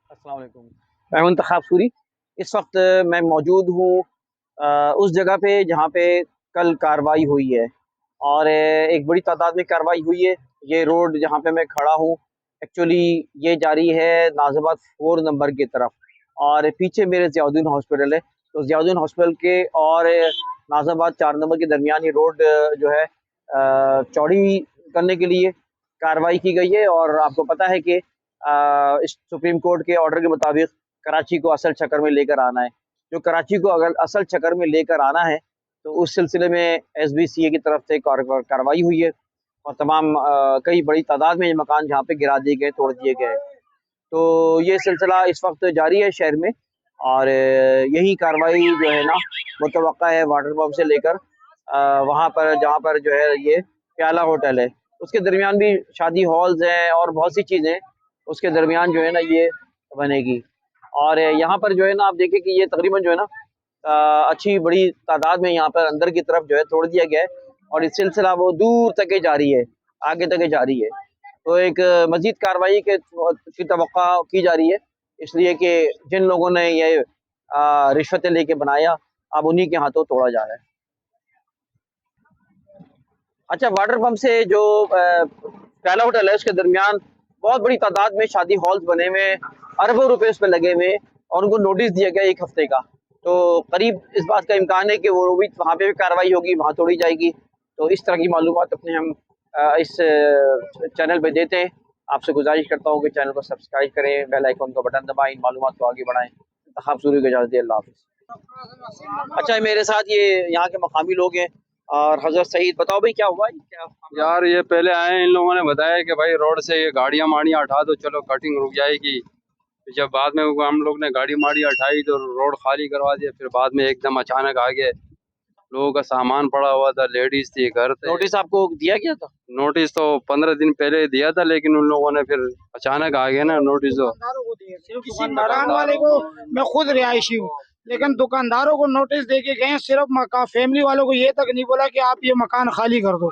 अस्सलाम वालेकुम। मैं हूं इंतखाब सूरी। इस वक्त मैं मौजूद हूँ उस जगह पे जहाँ पे कल कार्रवाई हुई है और एक बड़ी तादाद में कार्रवाई हुई है। ये रोड जहाँ पे मैं खड़ा हूँ एक्चुअली ये जारी है नाज़िबाद 4 नंबर की तरफ और पीछे मेरे ज़ियाउद्दीन हॉस्पिटल है। तो ज़ियाउद्दीन हॉस्पिटल के और नाज़िबाद 4 नंबर के दरमियान ये रोड जो है चौड़ी करने के लिए कार्रवाई की गई है और आपको पता है कि इस सुप्रीम कोर्ट के ऑर्डर के मुताबिक कराची को असल चक्कर में लेकर आना है। जो कराची को अगर असल चक्कर में लेकर आना है, तो उस सिलसिले में एसबीसीए की तरफ से कार्रवाई हुई है और तमाम कई बड़ी तादाद में ये मकान जहाँ पे गिरा दिए गए, तोड़ दिए गए। तो ये सिलसिला इस वक्त जारी है शहर में और यही कार्रवाई जो है ना मुतवक्का है वाटर पम्प से लेकर वहाँ पर जहाँ पर जो है ये प्याला होटल है, उसके दरमियान भी शादी हॉल्स हैं और बहुत सी चीज़ें उसके दरमियान जो है ना ये बनेगी। और यहाँ पर जो है ना आप देखें कि ये तकरीबन जो है ना अच्छी बड़ी तादाद में यहाँ पर अंदर की तरफ जो है तोड़ दिया गया है और ये सिलसिला वो दूर तक के जारी है, आगे तक के जारी है। तो एक मज़ीद कार्रवाई की तवक्का की जा रही है, इसलिए कि जिन लोगों ने ये रिश्वतें लेके बनाया, अब उन्हीं के हाथों तोड़ा जा रहा है। अच्छा, वाटर पंप से जो प्याला होटल है उसके दरमियान बहुत बड़ी तादाद में शादी हॉल्स बने हुए हैं, अरबों रुपए उस पे लगे हुए हैं और उनको नोटिस दिया गया 1 हफ्ते का। तो करीब इस बात का इम्कान है कि वो भी वहाँ पे भी कार्रवाई होगी, वहाँ तोड़ी जाएगी। तो इस तरह की मालूमात अपने हम इस चैनल पे देते हैं। आपसे गुजारिश करता हूँ कि चैनल को सब्सक्राइब करें, बेल आइकन का बटन दबाएं, इन मालूमात को आगे बढ़ाएं। इंतखाब सूरी को इजाज़त दें। अल्लाह हाफ़िज़। अच्छा, मेरे साथ ये यहाँ के मकामी लोग हैं और हज़रत सईद, बताओ भाई क्या हुआ? क्या यार ये पहले आए, इन लोगों ने बताया कि भाई रोड से ये गाड़ियां माड़ियां हटा दो, चलो कटिंग रुक जाएगी। फिर जब बाद में हम लोग ने गाड़ी माड़ी हटाई तो रोड खाली करवा दिया। फिर बाद में एकदम अचानक आ गए, लोगों का सामान पड़ा हुआ था, लेडीज थी, घर थे। नोटिस आपको दिया गया था? नोटिस तो 15 दिन पहले दिया था, लेकिन उन लोगों ने फिर अचानक आ गया ना नोटिस। तो किसी मकान वाले को, मैं खुद रिहायशी हूँ, लेकिन दुकानदारों को नोटिस देके गए, सिर्फ मकान फैमिली वालों को ये तक नहीं बोला कि आप ये मकान खाली कर दो।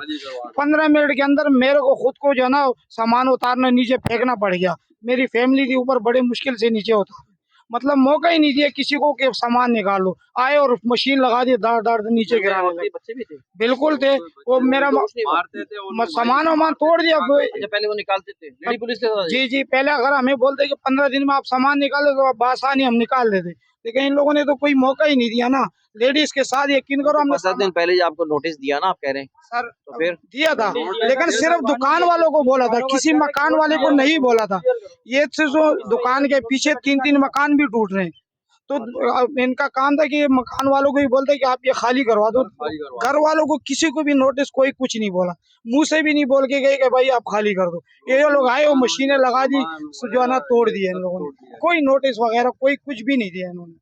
15 मिनट के अंदर मेरे को खुद को जो है ना सामान उतारना, नीचे फेंकना पड़ गया। मेरी फैमिली के ऊपर बड़े मुश्किल से नीचे उतार, मतलब मौका ही नहीं दिया किसी को कि सामान निकाल लो। आए और मशीन लगा दी, दाड़ दाड़ नीचे गिराने लगे। बच्चे भी थे? बिल्कुल थे। वो मेरा मारते थे, सामान वामान तोड़ दिया। अच्छा, पहले वो निकालते थे, लेडी पुलिस के साथ? जी जी, पहले अगर हमें बोलते कि 15 दिन में आप सामान निकालो तो बासानी हम निकाल देते, लेकिन इन लोगों ने तो कोई मौका ही नहीं दिया ना। लेडीज के साथ यकीन करो, हमने 15 दिन पहले आपको नोटिस दिया ना, आप कह रहे हैं? सर तो फिर दिया था, लेकिन सिर्फ दुकान वालों को बोला था, किसी मकान वाले को नहीं बोला था। ये सिर्फ दुकान के पीछे 3-3 मकान भी टूट रहे हैं। तो इनका काम था कि मकान वालों को ही बोलते कि आप ये खाली करवा दो। घर वालों को किसी को भी नोटिस कोई कुछ नहीं बोला, मुंह से भी नहीं बोल के गए कि भाई आप खाली कर दो। ये जो लोग आए वो मशीनें लगा दी, जो है ना तोड़ दिए इन लोगों ने। कोई नोटिस वगैरह कोई कुछ भी नहीं दिया इन्होंने।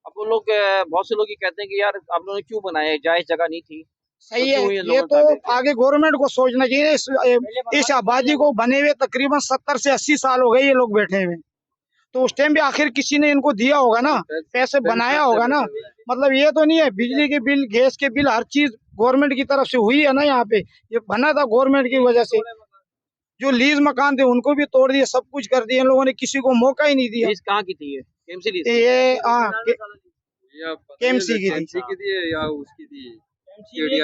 अब वो लोग बहुत से लोग ये कहते हैं कि यार आप लोगों ने क्यों बनाया, जायज जगह नहीं थी? सही तो है, क्यों ये ये लोगों तो ने आगे गवर्नमेंट को सोचना चाहिए। इस आबादी को बने हुए तकरीबन 70 से 80 साल हो गए ये लोग बैठे हुए। तो उस टाइम भी आखिर किसी ने इनको दिया होगा ना, पैसे बनाया होगा ना। मतलब ये तो नहीं है बिजली के बिल, गैस के बिल, हर चीज गवर्नमेंट की तरफ से हुई है ना। यहाँ पे ये बना था गवर्नमेंट की वजह से। जो लीज मकान थे उनको भी तोड़ दिए, सब कुछ कर दिए इन लोगों ने, किसी को मौका ही नहीं दिया। लीज कहाँ की थी? ये केएमसी लीज? ये केएमसी की थी। की थी या उसकी थी?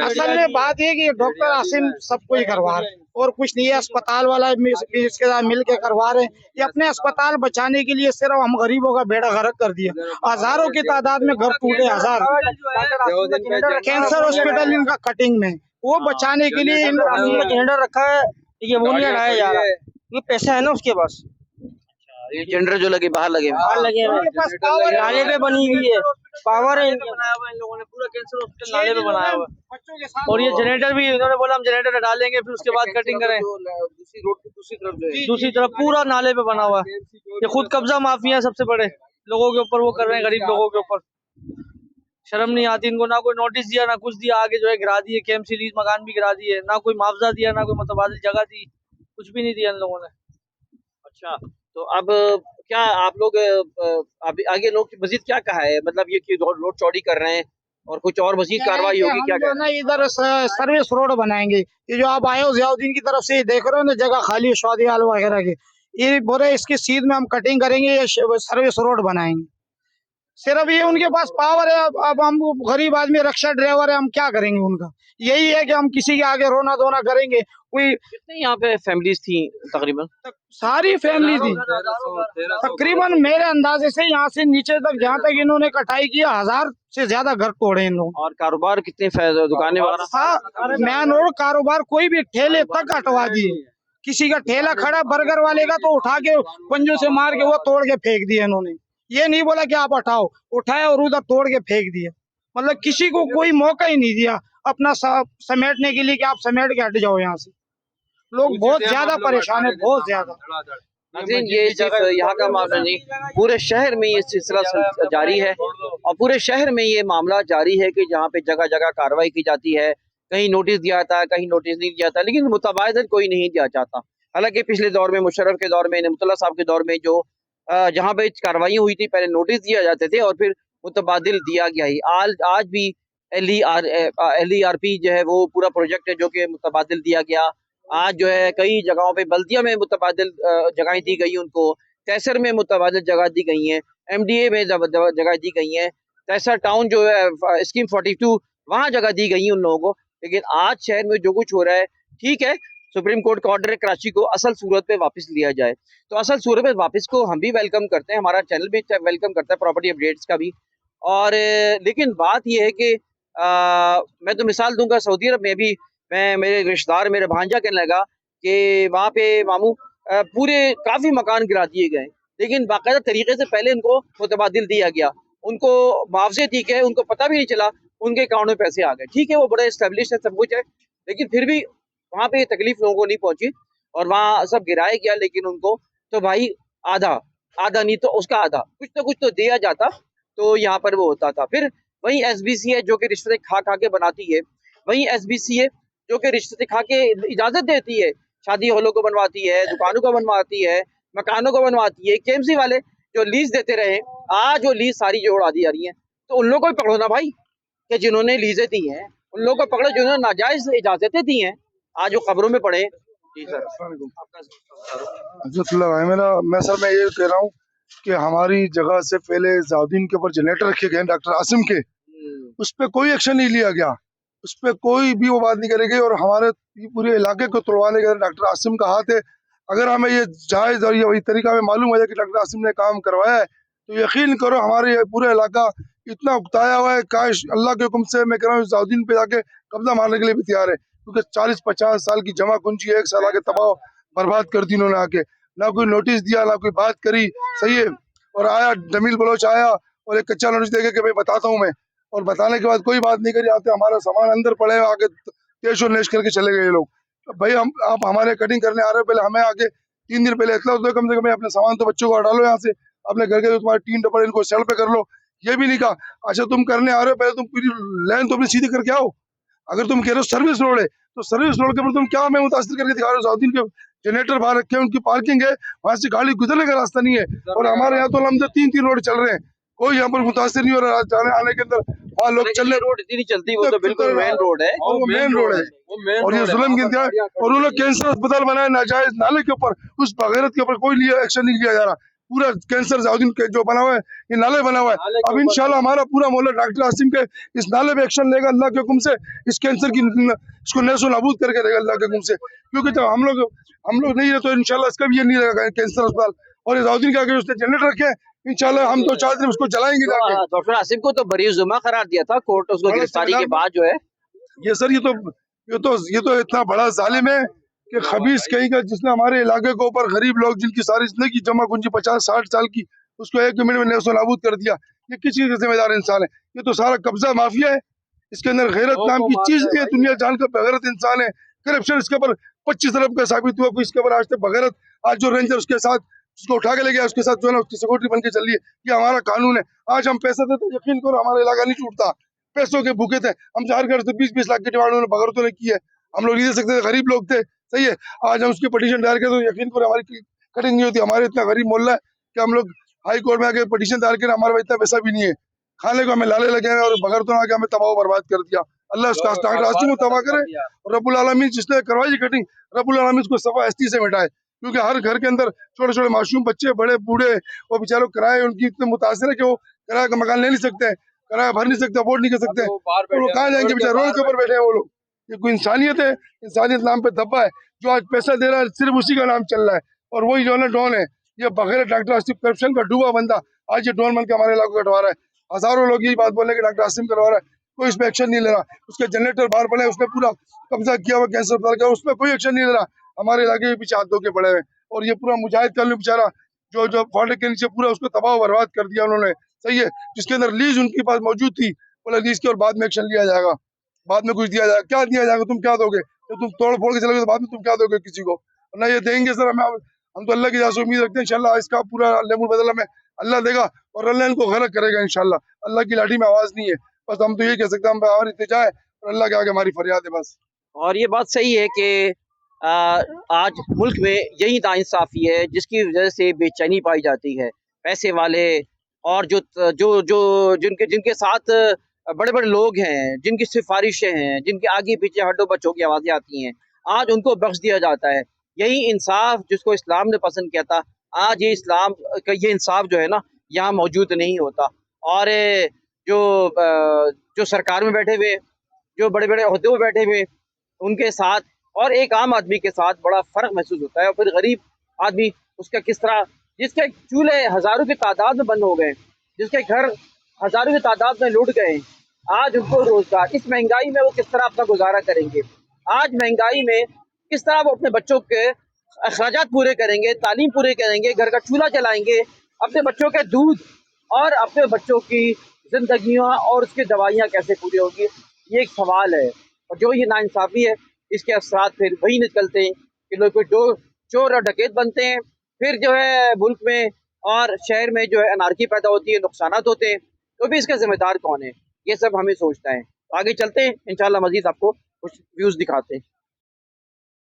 असल में बात ये कि डॉक्टर आसिम सब कुछ करवा रहे हैं और कुछ नहीं है। अस्पताल वाला भी इसके साथ मिल के करवा रहे हैं। ये अपने अस्पताल बचाने के लिए सिर्फ हम गरीबों का बेड़ा गर्क कर दिया। हजारों की तादाद में घर टूटे, हजार। कैंसर हॉस्पिटल इनका कटिंग में, वो बचाने के लिए इन जनरेटर रखा है, ये वो नहीं हटाया जा रहा। ये पैसा है ना उसके पास। ये जनरेटर जो लगे बाहर लगे बाहर लगे हुए हैं, नाले पे बनी हुई है, पावर है इनके। बनाया हुआ इन लोगों ने, पूरा कैंसर हॉस्पिटल नाले पे बनाया हुआ है। और ये जनरेटर भी इन्होंने बोला हम जनरेटर डालेंगे, फिर उसके बाद कटिंग करें। दूसरी रोड की दूसरी तरफ जो है दूसरी तरफ पूरा नाले पे बना हुआ है। ये खुद कब्जा माफिया सबसे बड़े लोगों के ऊपर वो कर रहे हैं, गरीब लोगों के ऊपर। शर्म नहीं आती इनको, ना कोई नोटिस दिया ना कुछ दिया, आगे जो है गिरा दिए, केएमसी लीज मकान भी गिरा दिए, ना कोई मुआवजा दिया, ना कोई मुतबादिल जगह दी, कुछ भी नहीं दिया इन लोगों ने। अच्छा, तो अब क्या आप लोग आगे लोग मजीद क्या कहा है, मतलब ये कि रोड चौड़ी कर रहे हैं और कुछ और मजीद कार्रवाई होगी, क्या जो ना इधर सर्विस रोड बनाएंगे। ये जो आप आए हो जियाउद्दीन की तरफ से देख रहे हो ना, जगह खाली है शादी हाल वगैरह की, ये बोले इसकी सीध में हम कटिंग करेंगे, ये सर्विस रोड बनाएंगे। सिर्फ ये उनके पास पावर है। अब हम गरीब आदमी, रिक्शा ड्राइवर है, हम क्या करेंगे उनका? यही है कि हम किसी के आगे रोना धोना करेंगे। कोई कितने यहाँ पे फैमिलीज थी तकरीबन? सारी फैमिली थी तकरीबन, मेरे अंदाजे से यहाँ से नीचे तक जहाँ तक इन्होंने कटाई किया 1000 से ज्यादा घर तोड़े इन लोगों। और कारोबार कितने दुकानें वगैरह? हाँ, मेन रोड कारोबार कोई भी ठेले तक हटवा दिए। किसी का ठेला खड़ा बर्गर वाले का तो उठा के पंजों से मार के वो तोड़ के फेंक दिए इन्होंने। ये नहीं बोला कि आप हटाओ, उठाया और उधर तोड़ के फेंक दिए। मतलब किसी को कोई मौका ही नहीं दिया अपना समेटने के लिए कि आप समेट के हट जाओ यहाँ से। लोग बहुत ज्यादा परेशान है, बहुत ज्यादा। नाज़रीन, ये सिर्फ यहाँ का मामला नहीं, पूरे शहर में ये सिलसिला जारी है और पूरे शहर में ये मामला जारी है कि जहाँ पे जगह जगह कार्रवाई की जाती है। कहीं नोटिस दिया जाता है, कहीं नोटिस नहीं दिया जाता, लेकिन मुतबादिल कोई नहीं दिया जाता। हालांकि पिछले दौर में, मुशर्रफ के दौर में, नेमतुल्लाह साहब के दौर में जो जहाँ पे कार्रवाई हुई थी, पहले नोटिस दिया जाते थे और फिर मुतबादिल दिया गया ही। आज भी LERP जो है वो पूरा प्रोजेक्ट है जो कि मुतबादिल दिया गया। आज जो है कई जगहों पे बल्दिया में मुतबादिल जगहें दी गई उनको, तहसर में मुतबादिल जगह दी गई हैं, MDA में जगह दी गई हैं, तहसर टाउन जो है स्कीम 42 वहाँ जगह दी गई उन लोगों को। लेकिन आज शहर में जो कुछ हो रहा है, ठीक है, सुप्रीम कोर्ट का ऑर्डर है कराची को असल सूरत पे वापस लिया जाए, तो असल सूरत पे वापस को हम भी वेलकम करते हैं, हमारा चैनल भी वेलकम करता है, प्रॉपर्टी अपडेट्स का भी। और लेकिन बात यह है कि मैं तो मिसाल दूंगा, सऊदी अरब में भी मेरे रिश्तेदार, मेरे भांजा कहने लगा कि वहाँ पे मामू पूरे काफ़ी मकान गिरा दिए गए, लेकिन बाकायदा तरीके से पहले उनको मुतबादिल दिया गया, उनको मुआवजे ठीक है, उनको पता भी नहीं चला, उनके अकाउंट में पैसे आ गए। ठीक है, वो बड़ा इस्टेब्लिश है, सब कुछ है, लेकिन फिर भी वहाँ पे तकलीफ लोगों को नहीं पहुंची और वहाँ सब गिराया गया, लेकिन उनको तो भाई आधा नहीं तो उसका आधा, कुछ तो दिया जाता, तो यहाँ पर वो होता था। फिर वही SBC है जो कि रिश्वतें खा के बनाती है, वही SBC है जो कि रिश्वतें खा के इजाजत देती है, शादी हॉलों को बनवाती है, दुकानों को बनवाती है, मकानों को बनवाती है। KMC वाले जो लीज देते रहे, आज वो लीज सारी जो उड़ा दी जा रही है, तो उन लोगों को पकड़ो ना भाई, कि जिन्होंने लीजें दी हैं उन लोगों को पकड़ो जिन्होंने नाजायज इजाजतें दी हैं, आज वो खबरों में पड़े। जी सर, मैं सर मैं ये कह रहा हूँ कि हमारी जगह से पहले जाउद्दीन के ऊपर जनरेटर रखे गए डॉक्टर आसिम के, उस पर कोई एक्शन नहीं लिया गया, उस पर कोई भी वो बात नहीं करेगी और हमारे पूरे इलाके को तोड़वाने के डॉक्टर आसिम का हाथ है। अगर हमें ये जायज़ और ये वही तरीका में मालूम हो जाए कि डॉक्टर आसिम ने काम करवाया है, तो यकीन करो हमारे ये पूरा इलाका इतना उकताया हुआ है, काश अल्लाह के हुक्म से मैं कह रहा हूँ जाउद्दीन पे जाके कब्जा मारने के लिए भी तैयार है, क्योंकि 40-50 साल की जमा कुंजी एक साल आके तबाह बर्बाद कर दी इन्होंने आके, ना कोई नोटिस दिया ना कोई बात करी। सही है, और आया जमील बलोच आया और एक कच्चा नोटिस देके कि भाई बताता हूँ मैं, और बताने के बाद कोई बात नहीं करी, आते हमारा सामान अंदर पड़े आगे तेज और नेश करके चले गए लोग। तो भाई आप हमारे कटिंग करने आ रहे हो, पहले हमें आगे 3 दिन पहले इतना तो कम से कम अपने सामान तो बच्चों को हटा लो यहाँ से, अपने घर के जो तुम्हारे 3 डब्बे इनको सेल पे कर लो। ये भी नहीं कहा, अच्छा तुम करने आ रहे हो पहले तुम पूरी लाइन तो अपनी सीधी करके आओ। अगर तुम कह रहे हो सर्विस रोड है, तो सर्विस रोड के ऊपर तुम क्या हमें मुतासिर करके दिखा रहे हो? जाउद्दीन के जनरेटर बाहर रखे हैं, उनकी पार्किंग है, वहां से गाड़ी गुजरने का रास्ता नहीं है, और हमारे यहाँ तो लमसम 3 रोड चल रहे हैं, कोई यहाँ पर मुतासिर नहीं हो रहा जाने आने के अंदर, वहाँ लोग चलने रोड इतनी नहीं चलती, वो तो बिल्कुल मेन रोड है, और वो मेन रोड है, और ये जुल्म की इंतहा है। और उन्होंने कैंसर अस्पताल बनाया नाजायज नाले के ऊपर, उस बगैरत के ऊपर कोई एक्शन नहीं लिया जा रहा। पूरा कैंसर जाउद्दीन के जो बना हुआ है, ये नाले बना हुआ है, अब इंशाल्लाह हमारा पूरा मोहल्ला डॉक्टर आसिम के इस नाले पे एक्शन लेगा अल्लाह के हुक्म से, इस कैंसर की इसको नैसो नाबूद करके रहेगा अल्लाह के हुक्म से, क्योंकि जब हम लोग नहीं रहे तो इंशाल्लाह इसका भी ये नहीं रहेगा कैंसर अस्पताल। और ये जाउद्दीन के आगे उसने जनरेटर रखे हैं, इंशाल्लाह हम 2-4 दिन उसको जलाएंगे जाके। डॉक्टर आसिम को तो बरी जुमा करार दिया था कोर्ट, उसको गिरफ्तारी के बाद जो है ये सर ये तो इतना बड़ा जालिम है कि खबीस कहीं का, जिसने हमारे इलाके के ऊपर गरीब लोग जिनकी सारी जिंदगी जमा कुंजी 50-60 साल की, उसको 1 मिनट में नेस्तो नाबूद कर दिया। ये किस चीज का जिम्मेदार इंसान है? ये तो सारा कब्जा माफिया है, इसके अंदर गैरत नाम की चीज नहीं है, दुनिया जान का बगैरत इंसान है। करप्शन इसके ऊपर 25 अरब का साबित हुआ, कोई इसके ऊपर आज तक बगैरत, आज जो रेंजर उसके साथ उसको उठा के ले गया, उसके साथ जो है ना उसकी सिक्योरिटी बन के चल रही है, ये हमारा कानून है। आज हम पैसा देते, यकीन करो हमारा इलाका नहीं छूटता, पैसों के भूखे थे हम, हर घर से 20-20 लाख की डिमांड उन्होंने बगैरतों ने की है, हम लोग नहीं दे सकते थे, गरीब लोग थे। सही है, आज हम उसकी पटिशन दायर करते तो यकीन करो हमारी कटिंग नहीं होती। हमारे इतना गरीब मोहल्ला है कि हम लोग हाई कोर्ट में आके पटिशन दायर करें, हमारे पास इतना पैसा भी नहीं है, खाने को हमें लाले लगे हैं, और बगैरतों ने आके हमें तबाह बर्बाद कर दिया। अल्लाह उसका डॉक्टर आसिम को तबाह करे, और रब्बुल आलमीन जिसने करवाई कटिंग, रब्बुल आलमीन उसको सफा हस्ती से मिटाए। क्योंकि हर घर के अंदर छोटे छोटे मासूम बच्चे, बड़े बूढ़े, और बेचारों किराए उनकी इतने मुतासिर है कि वो किराए का मकान ले नहीं सकते हैं, किराया भर नहीं सकते, अफोर्ड नहीं कर सकते, वो बाहर और वो बैठे कहाँ हैं, जाएंगे बेचारे, रोड के ऊपर बैठे हैं वो लोग। ये कोई इंसानियत है? इंसानियत नाम पे धब्बा है। जो आज पैसा दे रहा है सिर्फ उसी का नाम चल रहा है, और वही जो है ना डॉन है। ये बगैर डॉक्टर आसिफ करप्शन का डूबा बंदा आज ये डॉन बन के हमारे इलाकों कटवा रहा है। हजारों लोग यही बात बोले कि डॉक्टर आसिम करवा रहा है, कोई इस पर एक्शन नहीं ले रहा। उसके जनरेटर बाहर पड़े, उसने पूरा कब्जा किया हुआ कैंसर अस्पताल का, उसमें कोई एक्शन नहीं ले रहा। हमारे इलाके के पीछे हाथ धो के पड़े हैं, और ये पूरा मुजाहिद कल बेचारा जो जो फाटक के नीचे पूरा उसको तबाह बर्बाद कर दिया उन्होंने। सही है, जिसके अंदर लीज उनके पास मौजूद थी, बोला लीज की और बाद में एक्शन लिया जाएगा, बाद में कुछ दिया जाएगा। क्या दिया जाएगा? तुम क्या दोगे? तो तुम तोड़ फोड़ के चलोगे तो बाद में तुम क्या दोगे किसी को? ना ये देंगे सर। हम तो अल्लाह की से उम्मीद रखते हैं, इंशाल्लाह इसका पूरा लेमुल बदला में अल्लाह देगा, और अल्लाह इनको गलत करेगा इंशाल्लाह। अल्लाह की लाठी में आवाज नहीं है, बस हम तो ये कह सकते हैं, हम हमारी इल्तिजा है और अल्लाह के आगे हमारी फरियाद है बस। और ये बात सही है कि आज मुल्क में यही नाइंसाफ़ी है जिसकी वजह से बेचैनी पाई जाती है। पैसे वाले और जो जो जो जिनके जिनके साथ बड़े-बड़े लोग हैं, जिनकी सिफ़ारिशें हैं, जिनके आगे-पीछे हड्डों-बच्चों की आवाज़ें आती हैं, आज उनको बख्श दिया जाता है। यही इंसाफ़ जिसको इस्लाम ने पसंद किया था, आज ये इस्लाम का ये इंसाफ़ जो है ना, यहाँ मौजूद नहीं होता। और जो सरकार में बैठे हुए, जो बड़े-बड़े ओहदों में बैठे हुए, उनके साथ और एक आम आदमी के साथ बड़ा फ़र्क महसूस होता है। और फिर गरीब आदमी उसका किस तरह, जिसके चूल्हे हज़ारों की तादाद में बंद हो गए, जिसके घर हज़ारों की तादाद में लुट गए, आज उनको रोज़गार, इस महँगाई में वो किस तरह अपना गुज़ारा करेंगे? आज महँगाई में किस तरह वो अपने बच्चों के अखराजात पूरे करेंगे, तालीम पूरी करेंगे, घर का चूल्हा चलाएँगे, अपने बच्चों के दूध और अपने बच्चों की ज़िंदगियाँ और उसकी दवाइयाँ कैसे पूरी होंगी? ये एक सवाल है। और जो ये नाइंसाफ़ी है, इसके असरात फिर वही निकलते हैं कि लोग फिर चोर और डकैत बनते हैं। फिर जो है मुल्क में और शहर में जो है अनार्की पैदा होती है, नुकसानात होते हैं। तो भी इसका ज़िम्मेदार कौन है? ये सब हमें सोचना है। आगे चलते हैं, इंशाअल्लाह मज़ीद आपको कुछ व्यूज़ दिखाते हैं।